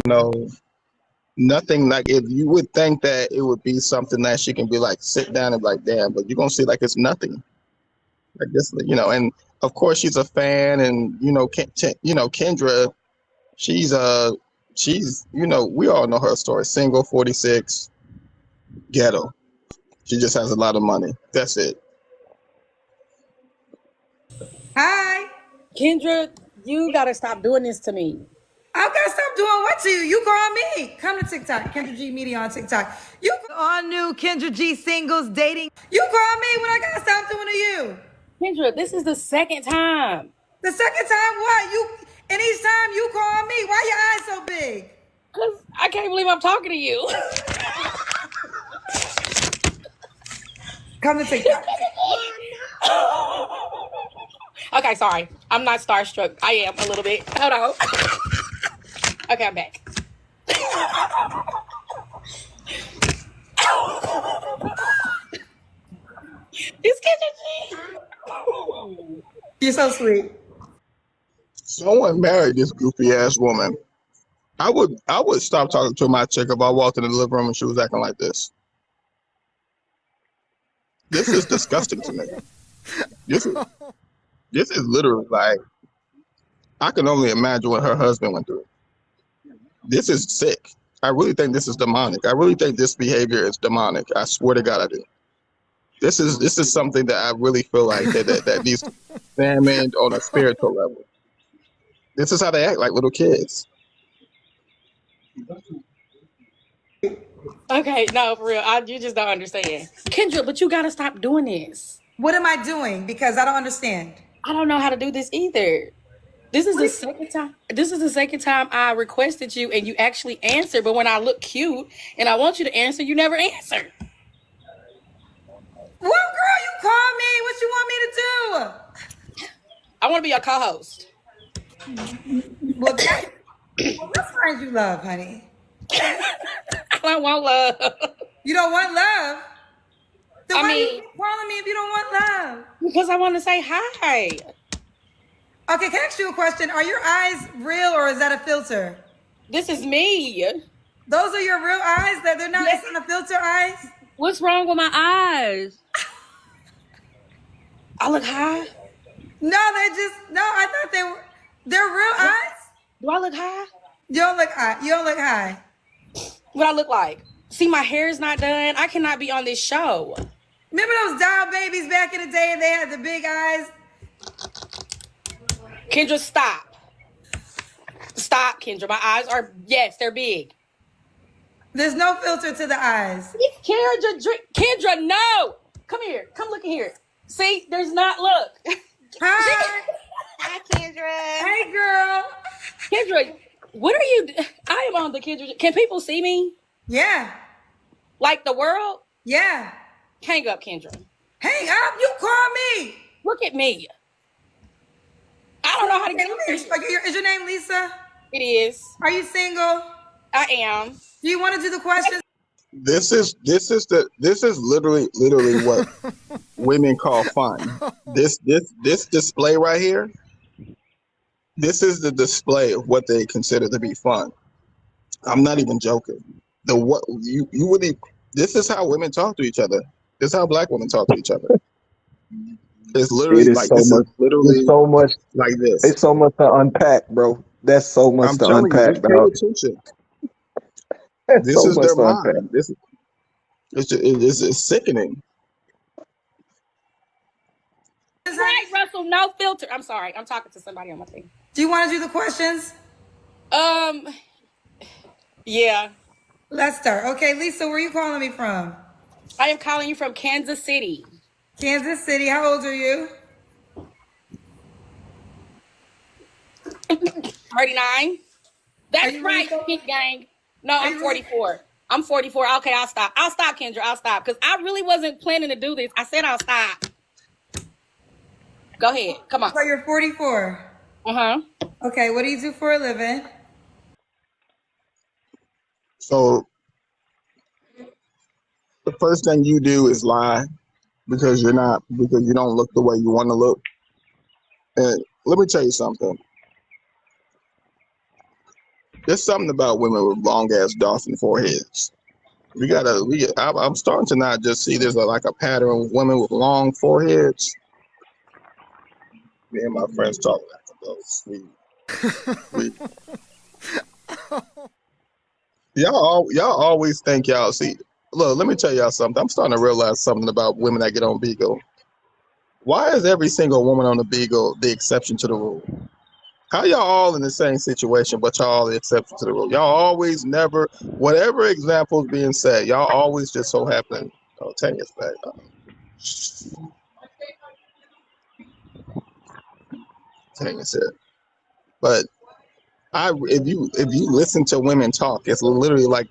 no, nothing like if you would think that it would be something that she can be like, sit down and be like, damn, but you're going to see like it's nothing. Like this, and of course she's a fan and, Kendra, she's, we all know her story. Single, 46, ghetto. She just has a lot of money. That's it. Hi. Kendra, you gotta stop doing this to me. I've got to stop doing what to you? You call me. Come to TikTok. Kendra G Media on TikTok. You all new Kendra G singles dating. You call me when I got to stop doing to you. Kendra, this is the second time. The second time what? And each time you call me. Why your eyes so big? Because I can't believe I'm talking to you. Come to TikTok. Okay, sorry. I'm not starstruck. I am a little bit. Hold on. Okay, I'm back. It's Kendra G. You're so sweet. Someone married this goofy ass woman. I would stop talking to my chick if I walked in the living room and she was acting like this. This is disgusting to me. This is literally like, I can only imagine what her husband went through. This is sick. I really think this is demonic. I really think this behavior is demonic. I swear to God, I do. This is something that I really feel like that needs to be examined on a spiritual level. This is how they act like little kids. Okay, no, for real. You just don't understand. Kendra, but you gotta stop doing this. What am I doing? Because I don't understand. I don't know how to do this either. This is the second time. This is the second time I requested you and you actually answered. But when I look cute and I want you to answer, you never answer. Well, girl, you call me. What you want me to do? I want to be your co-host. Well, what friends you love, honey? I don't want love. You don't want love? Then why mean, are you calling me if you don't want love? Because I want to say hi. Okay, can I ask you a question? Are your eyes real or is that a filter? This is me. Those are your real eyes? That they're not, it's not a filter eyes? What's wrong with my eyes? I look high? No, I thought they're real eyes? Do I look high? You don't look high. What I look like? See, my hair is not done. I cannot be on this show. Remember those doll babies back in the day and they had the big eyes? Kendra, stop. Stop, Kendra. My eyes are, yes, they're big. There's no filter to the eyes. Kendra, no. Come here. Come look here. See, there's not, look. Hi. Hi, Kendra. Hey, girl. Kendra, what are you, I am on the Kendra. Can people see me? Yeah. Like the world? Yeah. Hang up, Kendra. Hang up. You call me. Look at me. I don't know how to get Is your name Lisa? It is. Are you single? I am. Do you want to do the questions? This is literally what women call fun. This display right here. This is the display of what they consider to be fun. I'm not even joking. This is how women talk to each other. This is how black women talk to each other. It's literally like this is literally so much like this. It's so much to unpack, bro. That's so much to unpack, bro. This is their mind. It's sickening. Right, Russell, no filter. I'm sorry. I'm talking to somebody on my thing. Do you want to do the questions? Yeah. Let's start. Okay, Lisa, where are you calling me from? I am calling you from Kansas City. Kansas City. How old are you? 39. That's right, Pink Gang. No, I'm 44. I'm 44. Okay, I'll stop. I'll stop, Kendra. I'll stop. Because I really wasn't planning to do this. I said I'll stop. Go ahead. Come on. So you're 44. Uh-huh. Okay, what do you do for a living? So the first thing you do is lie because you don't look the way you want to look. And let me tell you something. There's something about women with long ass dolphin foreheads. I'm starting to not just see there's like a pattern with women with long foreheads. Me and my friends talk like those. We y'all always think y'all see. Look, let me tell y'all something. I'm starting to realize something about women that get on Beagle. Why is every single woman on the Beagle the exception to the rule? How y'all all in the same situation, but y'all all the exception to the rule? Y'all always never, whatever examples being said, y'all always just so happen. Oh, Tanya's back. Tanya's here. But if you listen to women talk, it's literally like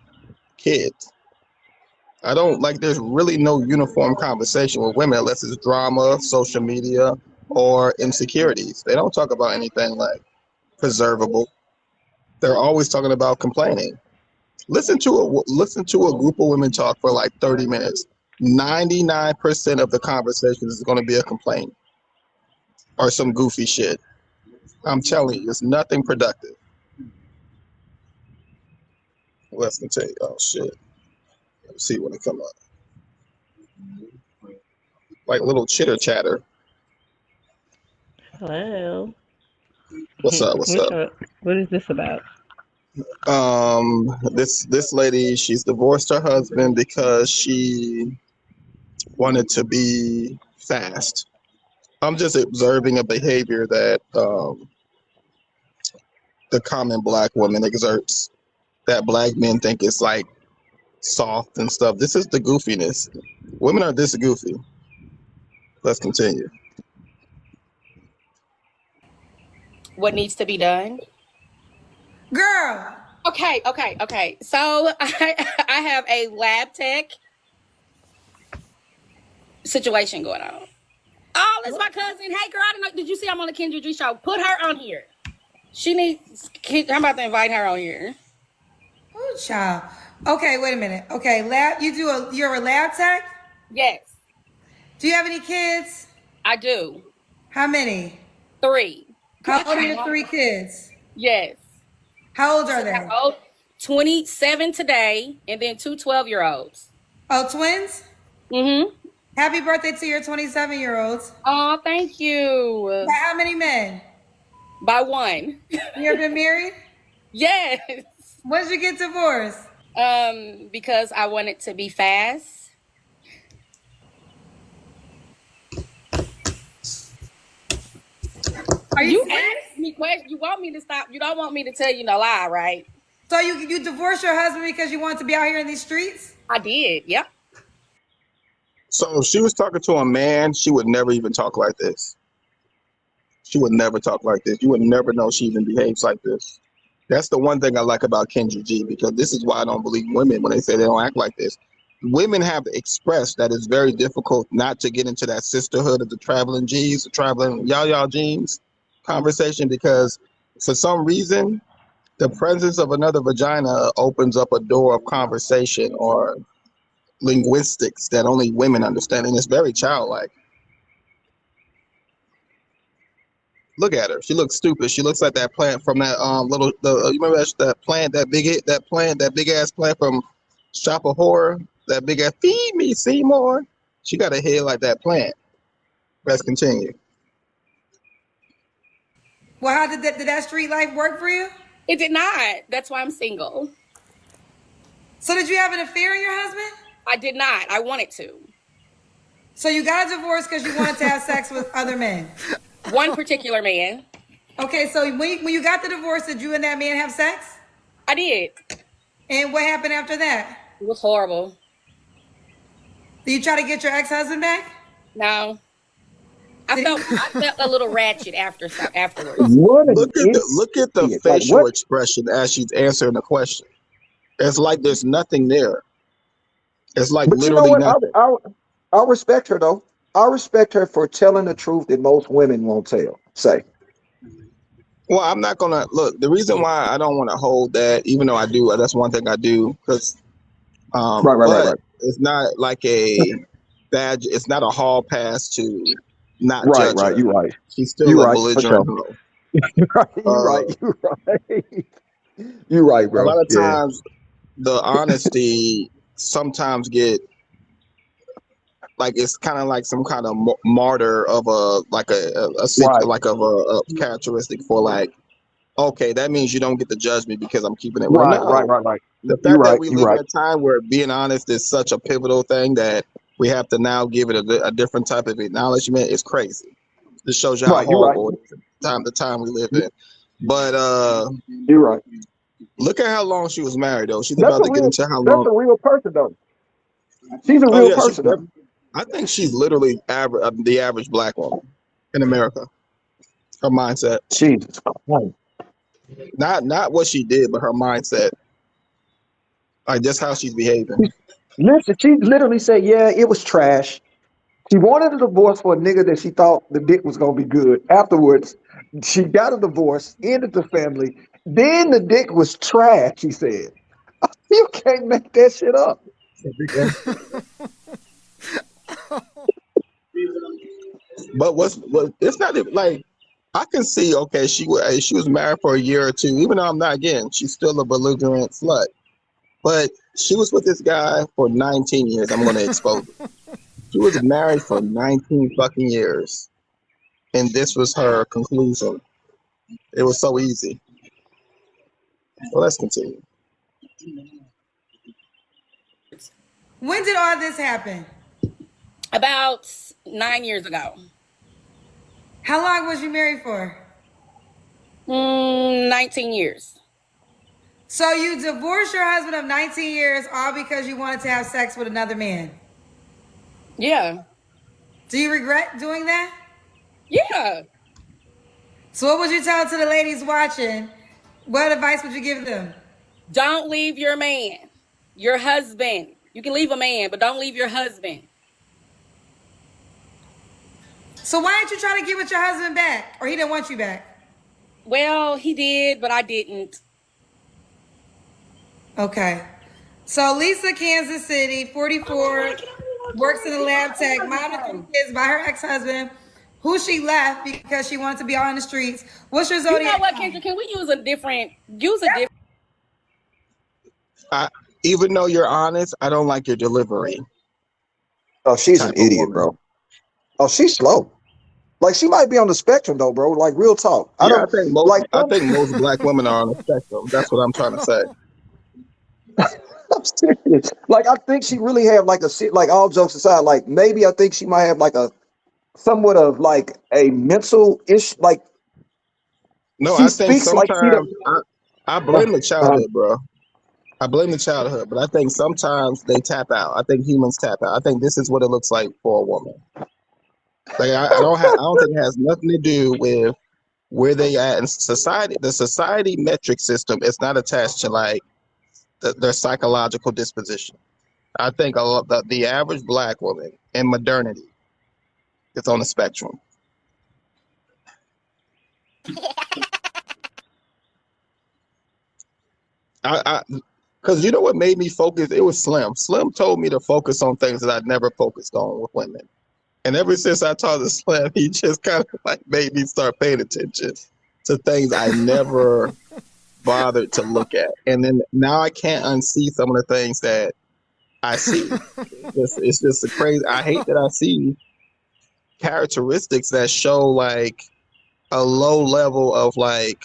kids. I don't like. There's really no uniform conversation with women unless it's drama, social media, or insecurities. They don't talk about anything like preservable. They're always talking about complaining. Listen to a group of women talk for like 30 minutes. 99% of the conversation is going to be a complaint or some goofy shit. I'm telling you, it's nothing productive. Let's continue. Oh shit. Let's see when it come up. Like little chitter chatter. Hello. What's up? What's up? What is this about? This lady, she's divorced her husband because she wanted to be fast. I'm just observing a behavior that the common black woman exerts, that black men think is like soft and stuff. This is the goofiness. Women are this goofy. Let's continue. What needs to be done? Girl. Okay. So I have a lab tech situation going on. Oh, it's my cousin. Hey, girl, I don't know. Did you see I'm on the Kendra G show? Put her on here. She needs. I'm about to invite her on here. Oh, child. Okay, wait a minute. Okay, you're a lab tech? Yes. Do you have any kids? I do. How many? 3. How old are your 3 kids? Yes. How old are they? How old? 27 today, and then 2 12-year-olds. Oh, twins? Mm-hmm. Happy birthday to your 27-year-olds. Oh, thank you. By how many men? By 1. You ever been married? Yes. When did you get divorced? Because I wanted to be fast. Are you asked me questions? You want me to stop? You don't want me to tell you no lie, right? So you divorced your husband because you wanted to be out here in these streets? I did. Yep. So if she was talking to a man, she would never even talk like this. She would never talk like this. You would never know she even behaves like this. That's the one thing I like about Kendra G, because this is why I don't believe women when they say they don't act like this. Women have expressed that it's very difficult not to get into that sisterhood of the traveling G's, the traveling y'all jeans conversation, because for some reason, the presence of another vagina opens up a door of conversation or linguistics that only women understand, and it's very childlike. Look at her. She looks stupid. She looks like that plant from that you remember that plant, that big ass plant from Shop of Horror, that big ass feed me Seymour. She got a head like that plant. Let's continue. Well, how did that street life work for you? It did not. That's why I'm single. So did you have an affair on your husband? I did not. I wanted to. So you got a divorce because you wanted to have sex with other men? One particular man. Okay, so when you got the divorce, did you and that man have sex? I did. And what happened after that? It was horrible. Did you try to get your ex-husband back? No. I felt a little ratchet afterwards. Look at the facial expression as she's answering the question. It's like there's nothing there. It's like but literally you know what? nothing. I respect her though. I respect her for telling the truth that most women won't say. Well, I'm not gonna look. The reason why I don't want to hold that, even though I do, that's one thing I do, because right. It's not like a badge. It's not a hall pass to not judge her. You're right. She's still a belligerent hoe. You're right. You're right, A lot bro. of Yeah. times, the honesty sometimes get like it's kind of like some kind of martyr of Right. like of a characteristic for like, okay, that means you don't get to judge me because I'm keeping it real. Right. Right. No, Right. Right. the You're fact that right. we You're live in right. a time where being honest is such a pivotal thing that we have to now give it a different type of acknowledgement is crazy. This shows you how Right. You're right. horrible it is, the time we live in. But You're right. look at how long she was married though. She's That's about a to get real. into how That's long. a real person though. She's a Oh real yeah, person though. I think she's literally the average black woman in America. Her mindset, Jesus Christ. not what she did, but her mindset, like just how she's behaving. Listen, she literally said, "Yeah, it was trash." She wanted a divorce for a nigga that she thought the dick was gonna be good. Afterwards, she got a divorce, ended the family. Then the dick was trash. She said, "You can't make that shit up." But what? It's not even like I can see. Okay, she was married for a year or two. Even though I'm not again, she's still a belligerent slut. But she was with this guy for 19 years. I'm going to expose it. She was married for 19 fucking years, and this was her conclusion. It was so easy. Well, let's continue. When did all this happen? About 9 years ago. How long was you married for? 19 years. So you divorced your husband of 19 years all because you wanted to have sex with another man. Yeah. Do you regret doing that? Yeah. So what would you tell to the ladies watching? What advice would you give them? Don't leave your man, your husband. You can leave a man, but don't leave your husband. So why didn't you try to get with your husband back? Or he didn't want you back? Well, he did, but I didn't. Okay. So Lisa, Kansas City, 44, works in the lab tech, mom of 3 kids by her ex-husband, who she left because she wanted to be out in the streets. What's your You know zodiac what, sign? Kendra? Can we use a different? I, even though you're honest, I don't like your delivery Oh, she's an type of idiot, woman. bro. Oh, she's slow. Like she might be on the spectrum though, bro. Like real talk. I Yeah, don't like. I think most black women are on the spectrum. That's what I'm trying to say. I'm serious. Like I think she really have like like all jokes aside, like maybe I think she might have like a somewhat of like a mental ish. Like No, she I think speaks like she don't. sometimes I Uh, blame the uh, childhood, bro. I blame the childhood, but I think sometimes they tap out. I think humans tap out. I think this is what it looks like for a woman. Like I don't think it has nothing to do with where they at in society. The society metric system is not attached to like their psychological disposition. I think the average black woman in modernity is on the spectrum. I because you know what made me focus? It was Slim. Slim told me to focus on things that I'd never focused on with women. And ever since I talked to Slim, he just kind of like made me start paying attention to things I never bothered to look at. And then now I can't unsee some of the things that I see. It's just a crazy. I hate that I see characteristics that show like a low level of like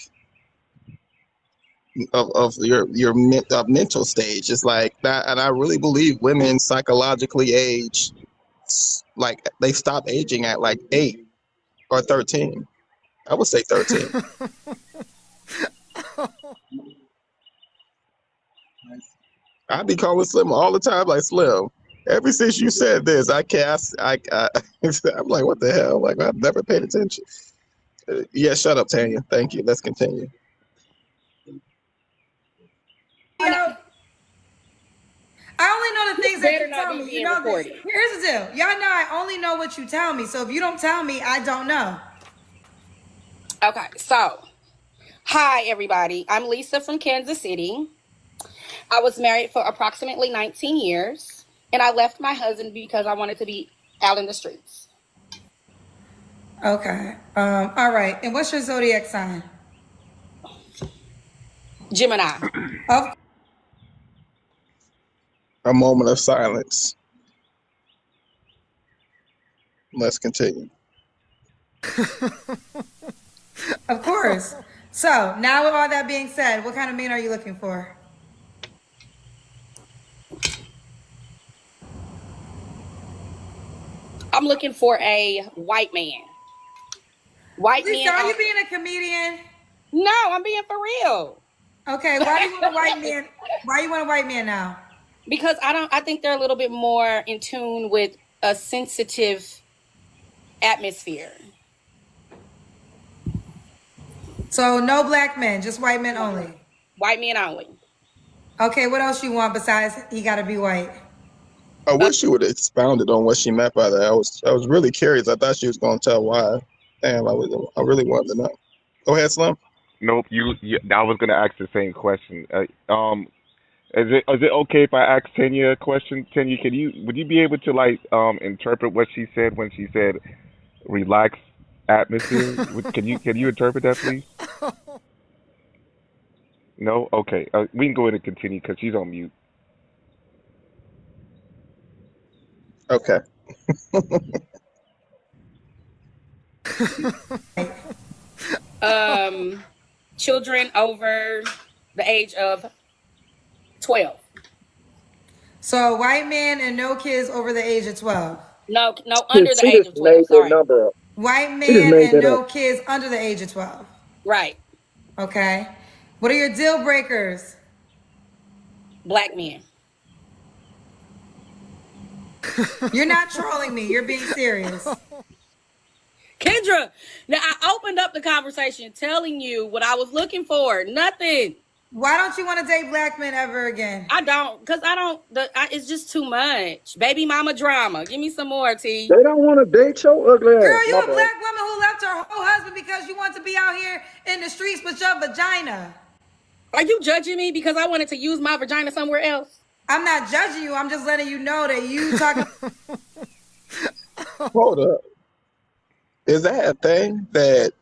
of mental stage. It's like that, and I really believe women psychologically age like they stop aging at like 8 or 13. I would say 13. I be calling Slim all the time, like Slim. Ever since you said this, I can't. I'm like, what the hell? Like, I've never paid attention. Yeah, shut up, Tanya. Thank you. Let's continue. I only know the things that Better you not tell be me. You being know this. recorded. Here's the deal. Y'all know I only know what you tell me. So if you don't tell me, I don't know. Okay, so hi everybody. I'm Lisa from Kansas City. I was married for approximately 19 years, and I left my husband because I wanted to be out in the streets. Okay. All right. And what's your zodiac sign? Gemini. Of A moment of silence. Let's continue. of course. So now with all that being said, what kind of man are you looking for? I'm looking for a white man. White Lisa, men are you are. being a comedian? No, I'm being for real. Okay, why do you want a white man? Why you want a white man now? Because I think they're a little bit more in tune with a sensitive atmosphere. So no black men, just white men only. White men only. Okay, what else you want besides he got to be white? I Uh, wish you would have expounded on what she meant by that. I was really curious. I thought she was going to tell why. Damn, I really wanted to know. Go ahead, Slim. Nope. I was gonna ask the same question. Is it okay if I ask Tanya a question? Tanya, would you be able to interpret what she said when she said relaxed atmosphere? Can you interpret that, please? No. Okay. We can go ahead and continue because she's on mute. Okay. um, children over the age of 12. So white man and no kids over the age of 12. No, no, She under the she age just of made 12. that Sorry. number up. White She just man made and that up. no kids under the age of 12. Right. Okay. What are your deal breakers? Black men. You're not trolling me. You're being serious. Kendra, now I opened up the conversation telling you what I was looking for. Nothing. Why don't you want to date black men ever again? I don't, because I don't, it's just too much. Baby mama drama. Give me some more, T. They don't want to date your ugly ass. Girl, you My a bad. black woman who left her whole husband because you want to be out here in the streets with your vagina. Are you judging me because I wanted to use my vagina somewhere else? I'm not judging you. I'm just letting you know that you talking. Hold up. Is that a thing that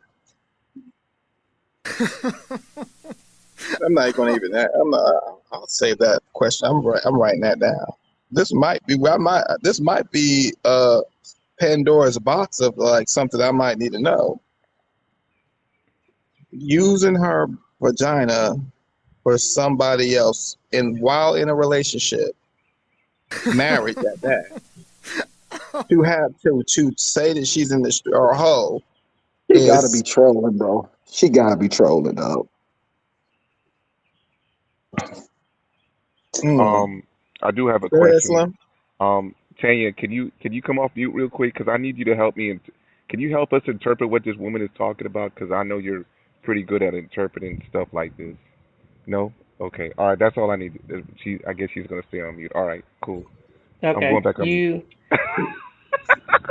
I'm not going to even? I'm not. I'll save that question. I'm writing that down. This might be. This might be Pandora's box of like something I might need to know. Using her vagina for somebody else, and while in a relationship, married at that, to say that she's in the or a hoe She gotta be is. trolling, bro. She gotta be trolling, dog. Mm. I do have a Go ahead, question. Slim. Tanya, can you come off mute real quick? Because I need you to help me. And can you help us interpret what this woman is talking about? Because I know you're pretty good at interpreting stuff like this. No? Okay. All right. That's all I need. I guess she's gonna stay on mute. All right. Cool. I'm going Okay. back on mute.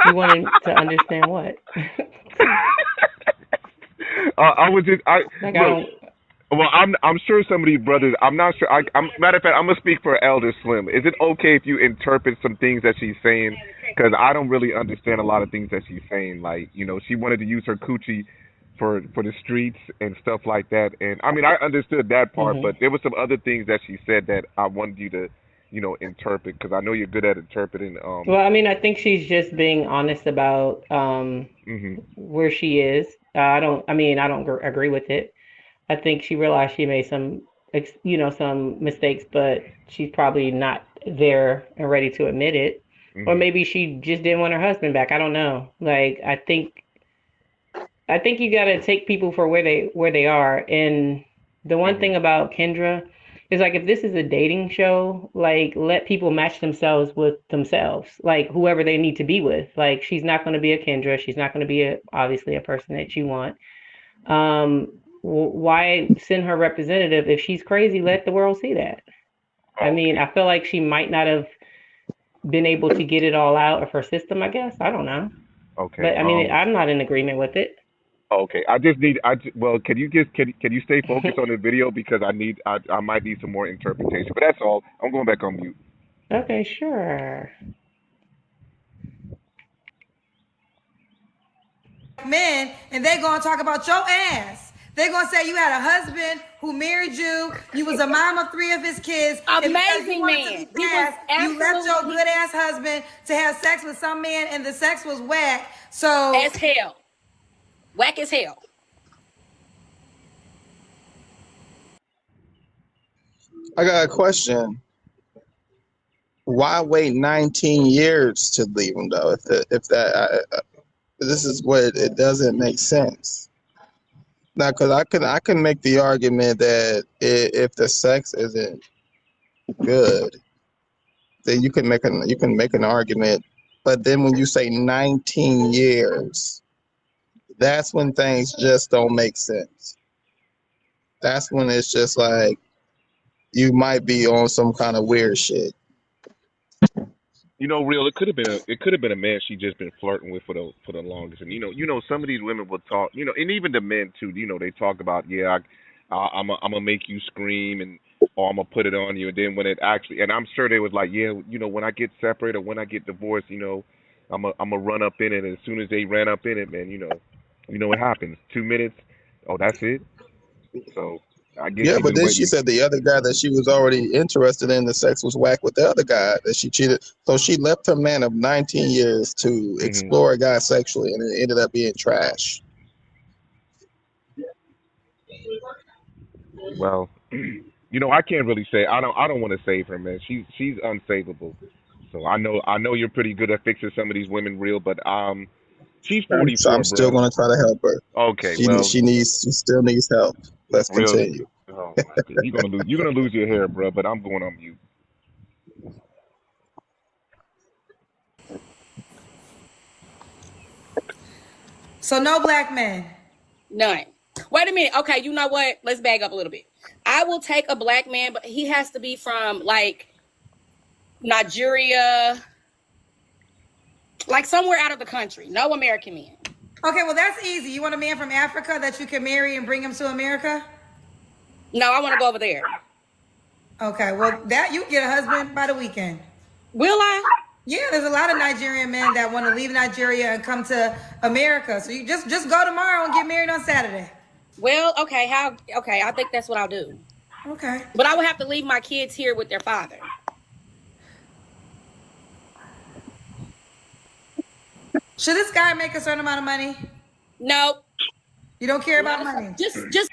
You wanted to understand what? I was just I Like I look. don't. Well, I'm sure some of these brothers. I'm not sure. I'm matter of fact. I'm gonna speak for Elder Slim. Is it okay if you interpret some things that she's saying? Because I don't really understand a lot of things that she's saying. Like she wanted to use her coochie for the streets and stuff like that. And I mean, I understood that part, Hmm. but there were some other things that she said that I wanted you to, interpret because I know you're good at interpreting. Well, I mean, I think she's just being honest about Mhm. where she is. I don't. I mean, I don't agree with it. I think she realized she made some mistakes, but she's probably not there and ready to admit it. Or Mhm. maybe she just didn't want her husband back. I don't know. Like I think you got to take people for where they are. And the one Mhm. thing about Kendra is like if this is a dating show, like let people match themselves with themselves, like whoever they need to be with. Like she's not going to be a Kendra. She's not going to be obviously a person that you want. Why send her representative if she's crazy? Let the world see that. I mean, Okay. I feel like she might not have been able to get it all out of her system. I guess I don't know, Okay. but I mean, I'm not in agreement with it. Okay, I just need. Well, can you just can you stay focused on the video because I might need some more interpretation. But that's all. I'm going back on mute. Okay, sure. Men and they gonna talk about your ass. They're gonna say you had a husband who married you. You was a mom of 3 of his kids. And because you Amazing wanted to man. be He was fast, you left your absolutely good ass husband to have sex with some man, and the sex was whack. So as hell. Whack as hell. I got a question. Why wait 19 years to leave him though? This is what it doesn't make sense. Now, because I can make the argument that if the sex isn't good, then you can make an argument. But then when you say 19 years, that's when things just don't make sense. That's when it's just like you might be on some kind of weird shit. You know, real. It could have been a man she just been flirting with for the longest. And some of these women will talk. And even the men too. They talk about, yeah, I'm gonna make you scream, and or I'm gonna put it on you. And then when it actually, and I'm sure they was like, yeah, when I get separated or when I get divorced, I'm gonna run up in it. And as soon as they ran up in it, man, what happens? 2 minutes. Oh, that's it. So I guess Yeah, she but been then she waiting. said the other guy that she was already interested in, the sex was whack with the other guy that she cheated. So she left her man of 19 years to Hmm. explore a guy sexually, and it ended up being trash. Well, I can't really say. I don't want to save her, man. She's unsavable. So I know you're pretty good at fixing some of these women real, but she's So I'm 44, still bro. going to try to help her. Okay, She well, she still needs help. Let's real. continue. Oh my God, you're gonna lose your hair, bro. But I'm going on mute. so no black men. None. Wait a minute. Okay, you know what? Let's back up a little bit. I will take a black man, but he has to be from like Nigeria, like somewhere out of the country. No American man. Okay, well that's easy. You want a man from Africa that you can marry and bring him to America? No, I want to go over there. Okay, well that you get a husband by the weekend. Will I? Yeah, there's a lot of Nigerian men that want to leave Nigeria and come to America. So you just go tomorrow and get married on Saturday. Well, okay. Okay, I think that's what I'll do. Okay. But I would have to leave my kids here with their father. Should this guy make a certain amount of money? No. You don't care about money. Just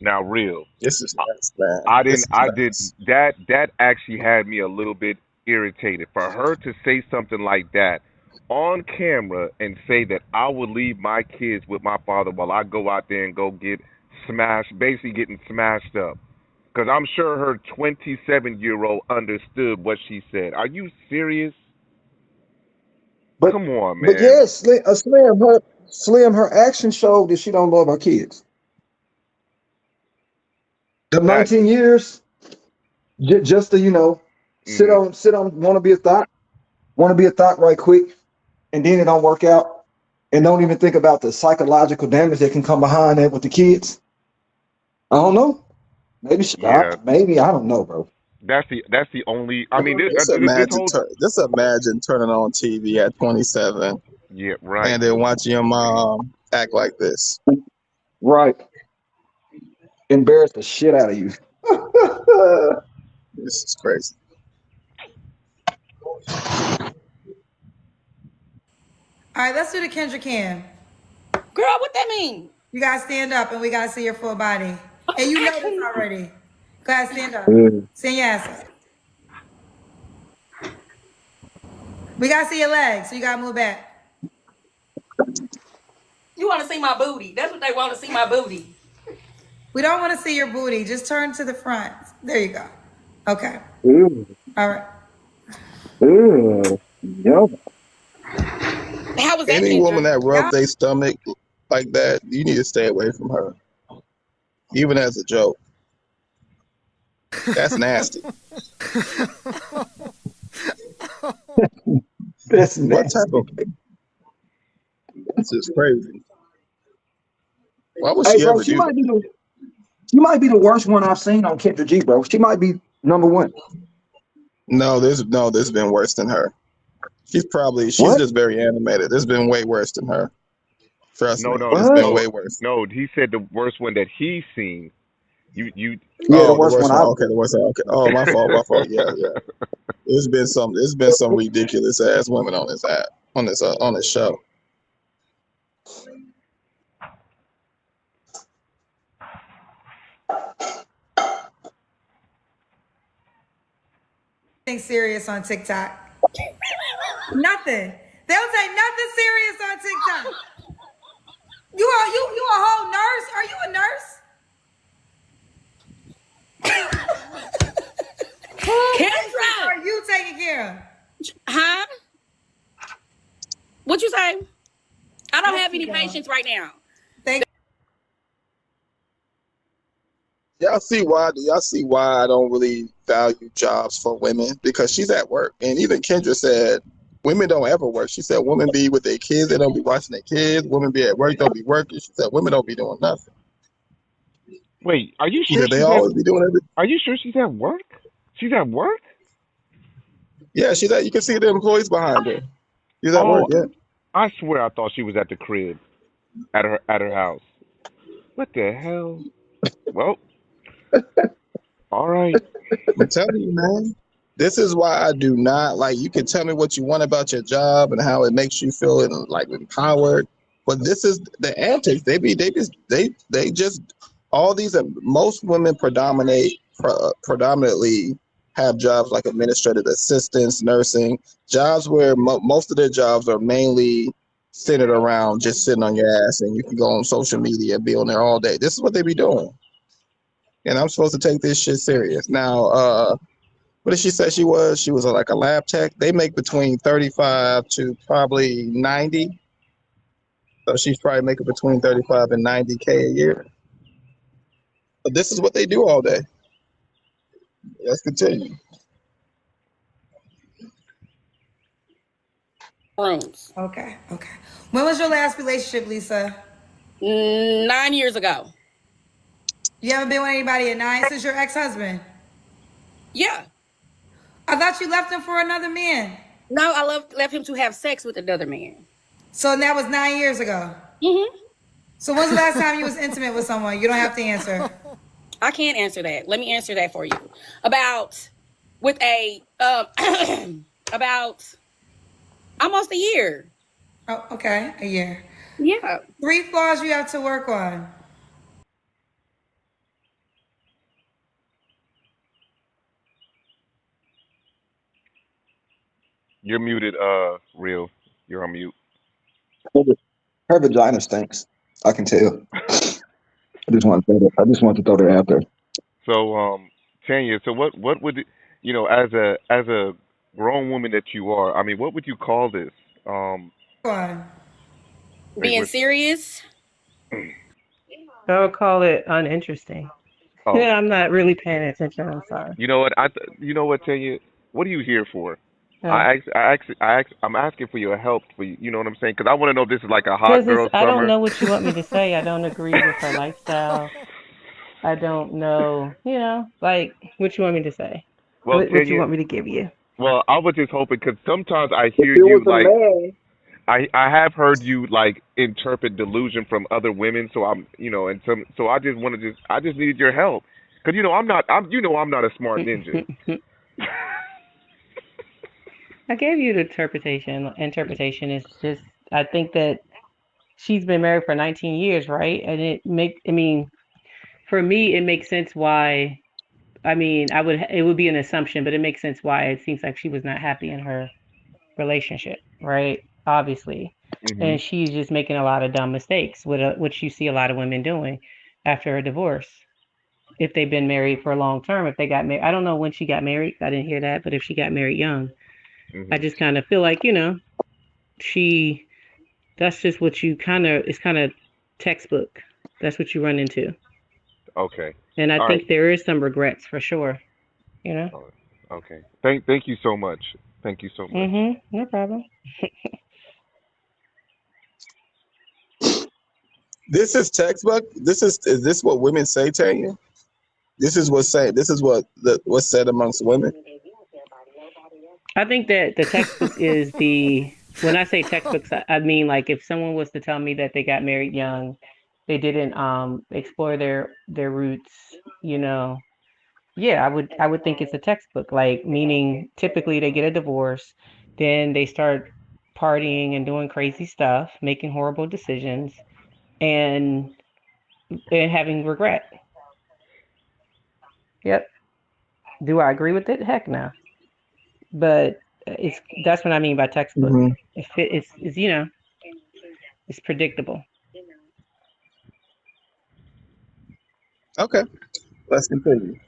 Now, real. This is nice, man. I This didn't. is I did nice. that. That actually had me a little bit irritated for her to say something like that on camera and say that I would leave my kids with my father while I go out there and go get smashed, basically getting smashed up. Because I'm sure her 27-year-old understood what she said. Are you serious? But Come on, but man. yes, Slim, her actions showed that she don't love her kids. The That. 19 years, just to sit Mhm. on want to be a thought right quick, and then it don't work out, and don't even think about the psychological damage that can come behind that with the kids. I don't know. Maybe Yeah. stop. Maybe I don't know, bro. That's the only. I mean, this Imagine, whole. just imagine turning on TV at 27 Yeah. Right. and then watching your mom act like this. Right. Embarrass the shit out of you. This is crazy. All right, let's do the Kendra Cam. girl, what that mean? You gotta stand up and we gotta see your full body. And you know this already. Go ahead, stand up. Mm. Stand your ass up. We gotta see your legs, so you gotta move back. You want to see my booty? That's what they want to see, my booty. We don't want to see your booty. Just turn to the front. There you go. Okay. Ew. All right. Ew. Yep. How was that, Any woman Kendra? that rubs their stomach like that, you need to stay away from her, even as a joke. That's nasty. That's What nasty. type of? This is crazy. Why would Hey, she bro, ever do that? she might be the worst one I've seen on Kendra G, bro. She might be number one. No, this has been worse than her. She's What? just very animated. There's been way worse than her. Trust No, me, no, it's been no, way worse. no. He said the worst one that he's seen. You. Yeah, the Oh, the worst one worst one. I've Okay, the worst one. Okay. Oh, my fault. My fault. Yeah, yeah. It's been some. It's been some ridiculous ass women on this app, on this show. Nothing serious on TikTok. Nothing. They don't say nothing serious on TikTok. You a whole nurse? Are you a nurse? Who Kendra, are you taking care of? huh? What you say? I don't have any patience right now. Thank Y'all see why? Do y'all see why I don't really value jobs for women? Because she's at work, and even Kendra said women don't ever work. She said women be with their kids, they don't be watching their kids. Women be at work, don't be working. She said women don't be doing nothing. Wait, are you She sure said they she's at? always be doing everything. Are you sure she's at work? She's at work. Yeah, she's at. You can see the employees behind her. She's at work. Oh, Yeah. I swear I thought she was at the crib, at her house. What the hell? Well, all right. I'm telling you, man. This is why I do not like. You can tell me what you want about your job and how it makes you feel like empowered, but this is the antics. They just all these. Most women predominantly have jobs like administrative assistants, nursing jobs where most of their jobs are mainly centered around just sitting on your ass and you can go on social media and be on there all day. This is what they be doing, and I'm supposed to take this shit serious now. What did she say she was? She was like a lab tech. They make between 35 to probably 90. So she's probably making between 35 and 90K a year. But this is what they do all day. Let's continue. Rooms. Okay. When was your last relationship, Lisa? 9 years ago. You haven't been with anybody at 9 since your ex-husband. Yeah. I thought you left him for another man. No, I left him to have sex with another man. So that was 9 years ago. Mm-hmm. So when's the last time you was intimate with someone? You don't have to answer. I can't answer that. Let me answer that for you. About almost a year. Oh, okay, a year. Yeah. 3 flaws you have to work on. You're muted. Real. You're on mute. Her vagina stinks. I can tell. I just want to throw that out there. So, Tanya. So, what would as a grown woman that you are? I mean, what would you call this? On. Being serious. I would call it uninteresting. Oh, Yeah, I'm not really paying attention. I'm sorry. you know what? You know what, Tanya? What are you here for? Uh, I'm asking for your help. You know what I'm saying? Because I want to know if this is like a hot Because girl I don't summer. know what you want me to say. I don't agree with her lifestyle. I don't know, like what you want me to say. Well, What you Tanya. want me to give you. Well, I was just hoping because sometimes I If hear it was you a like man, I have heard you like interpret delusion from other women. So so I just needed your help because I'm not a smart ninja. I gave you the interpretation. Interpretation is just, I think that she's been married for 19 years, right? And for me, it makes sense why. It would be an assumption, but it makes sense why it seems like she was not happy in her relationship, right? Obviously. Hmm. And she's just making a lot of dumb mistakes, which you see a lot of women doing after a divorce. If they've been married for a long term, if they got married, I don't know when she got married. I didn't hear that, but if she got married young, I Hmm. just kind of feel like, she, that's just what it's kind of textbook. That's what you run into. Okay. And I All right. think there is some regrets for sure, you know? All right. Okay. Thank you so much. Thank you so much. No problem. This is textbook. Is this what women say, Tanya? This is what's said amongst women. I think that the textbook is the When I say textbooks, I mean like if someone was to tell me that they got married young, they didn't explore their roots, you know, yeah, I would think it's a textbook. Like meaning typically they get a divorce, then they start partying and doing crazy stuff, making horrible decisions, and and having regret. Yep. Do I agree with it? Heck no. But it's that's what I mean by textbook. Hmm. It's you know it's predictable. Okay, let's continue.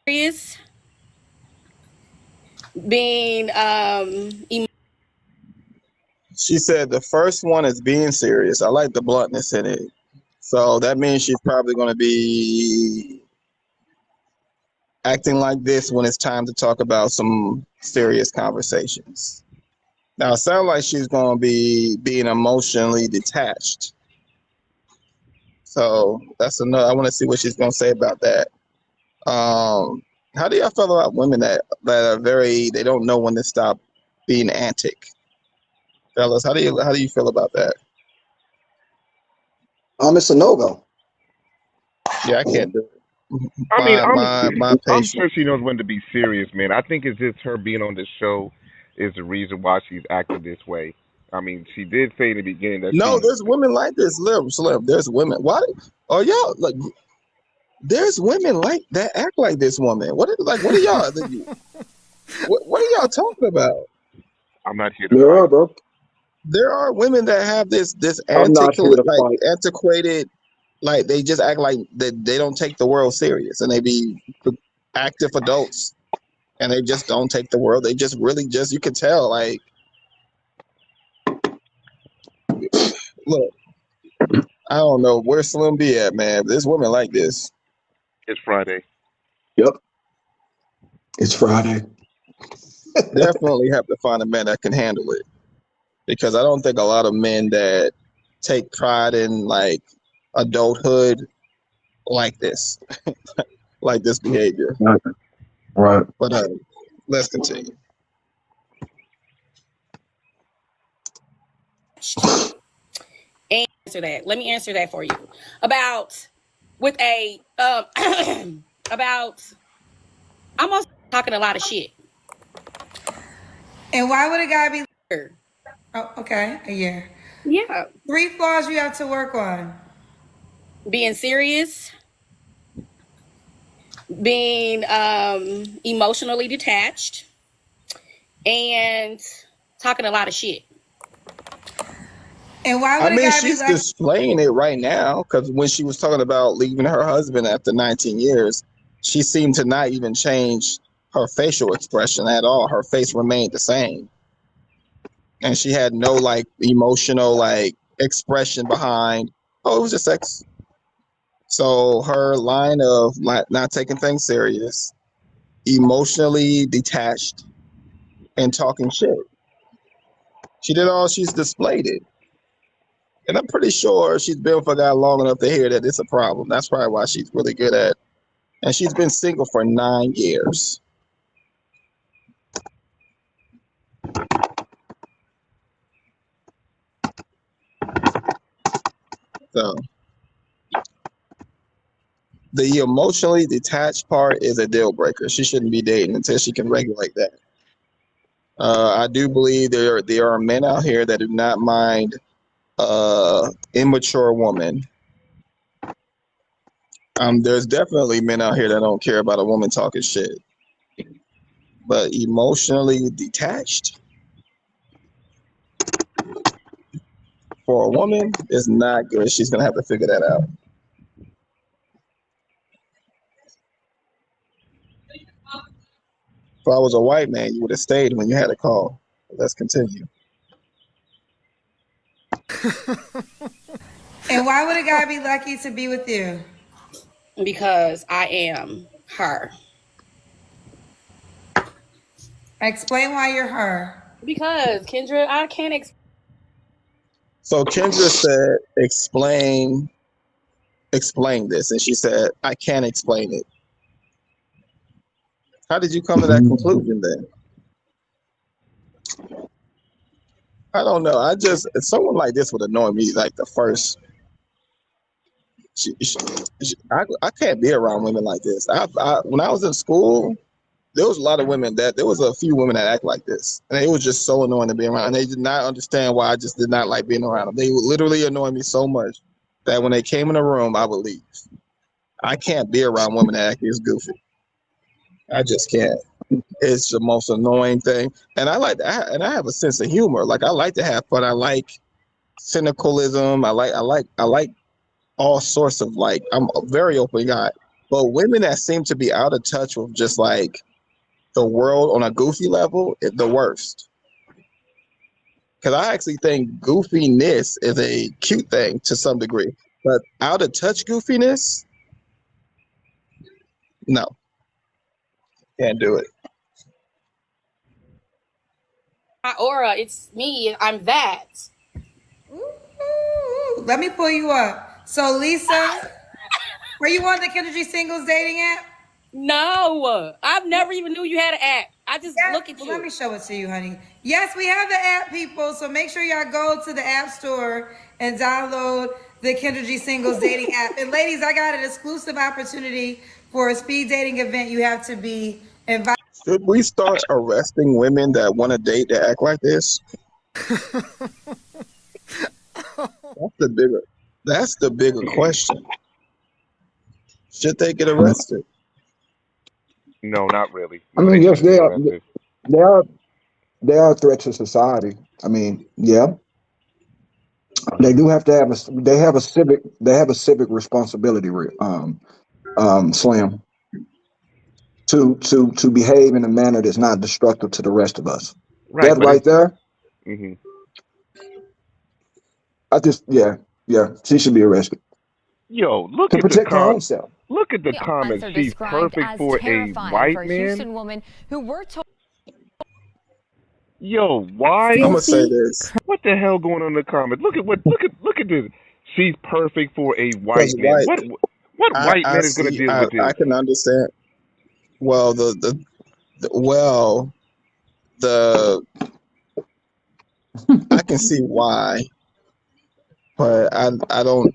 Serious, being She said the first one is being serious. I like the bluntness in it. So that means she's probably going to be acting like this when it's time to talk about some serious conversations. Now, it sounds like she's going to be being emotionally detached. So that's another. I want to see what she's going to say about that. How do y'all feel about women that are very? They don't know when to stop being antic, fellas. How do you feel about that? It's a no-go. Yeah, I can't do it. I mean, My I'm patience. sure she knows when to be serious, man. I think it's just her being on the show is the reason why she's acting this way. I mean, she did say in the beginning that No, she. there's women like this. Slim. There's women. Why? Oh, y'all like. There's women like that act like this woman. What are y'all? What are y'all talking about? I'm not here to There fight. are, bro. There are women that have this I'm not here to fight. antiquated, like they just act like they don't take the world serious, and they be active adults, and they just don't take the world. They just really just you can tell like look. I don't know where Slim be at, man. There's women like this. It's Friday. Yep. It's Friday. Definitely have to find a man that can handle it because I don't think a lot of men that take pride in like adulthood like this, like this behavior. Right. But let's continue. answer that. Let me answer that for you. About with a about I'm also talking a lot of shit. And why would a guy be? Oh, okay, a year. Yeah. 3 flaws you have to work on. Being serious, being emotionally detached, and talking a lot of shit. And why I would a mean, guy be she's lucky? displaying it right now because when she was talking about leaving her husband after 19 years, she seemed to not even change her facial expression at all. Her face remained the same. And she had no like emotional like expression behind, oh, it was just sex. So her line of not taking things serious, emotionally detached, and talking shit. She did all, she's displayed it. And I'm pretty sure she's been with a guy long enough to hear that it's a problem. That's probably why she's really good at. And she's been single for 9 years. So the emotionally detached part is a deal breaker. She shouldn't be dating until she can regulate that. I do believe there are men out here that do not mind immature woman. There's definitely men out here that don't care about a woman talking shit. But emotionally detached for a woman is not good. She's gonna have to figure that out. If I was a white man, you would have stayed when you had a call. Let's continue. And why would a guy be lucky to be with you? Because I am her. Explain why you're her. Because Kendra, I can't So Kendra said, explain this. And she said, I can't explain it. How did you come to that conclusion then? I don't know. Someone like this would annoy me. Like the first, I can't be around women like this. When I was in school, there was a lot of women there was a few women that act like this, and it was just so annoying to be around. And they did not understand why I just did not like being around them. They would literally annoy me so much that when they came in the room, I would leave. I can't be around women that act this goofy. I just can't. It's the most annoying thing, and I have a sense of humor. Like I like to have fun. I like cynicalism. I like all sorts of like. I'm a very open guy, but women that seem to be out of touch with just like the world on a goofy level is the worst. Because I actually think goofiness is a cute thing to some degree, but out of touch goofiness, no, can't do it. My aura, it's me. I'm that. Ooh, let me pull you up. So Lisa, were you on the Kendra G Singles dating app? No, I've never even knew you had an app. I just Yeah. look at Well, let you. me show it to you, honey. Yes, we have the app, people. So make sure y'all go to the App Store and download the Kendra G Singles dating app. And ladies, I got an exclusive opportunity for a speed dating event. You have to be invited. Should we start arresting women that want to date that act like this? That's the bigger. That's the bigger question. Should they get arrested? No, not really. I No, mean, they yes, shouldn't get arrested. they are, they are a threat to society. I mean, yeah, they do have to have they have a civic responsibility, Slim, to behave in a manner that's not destructive to the rest of us. Right, That but right it's. there, Hmm. yeah, she should be arrested Yo, look to at the protect her own self. look at the The comments. offense are She's described perfect as for a terrifying white for a man. Houston woman who we're told. Yo, why? I'm gonna say this What the hell going on in the comments? Look at this. She's perfect for a because white man. white. What white I man is gonna see. deal with I this? can understand. Well, well the I can see why, but I don't.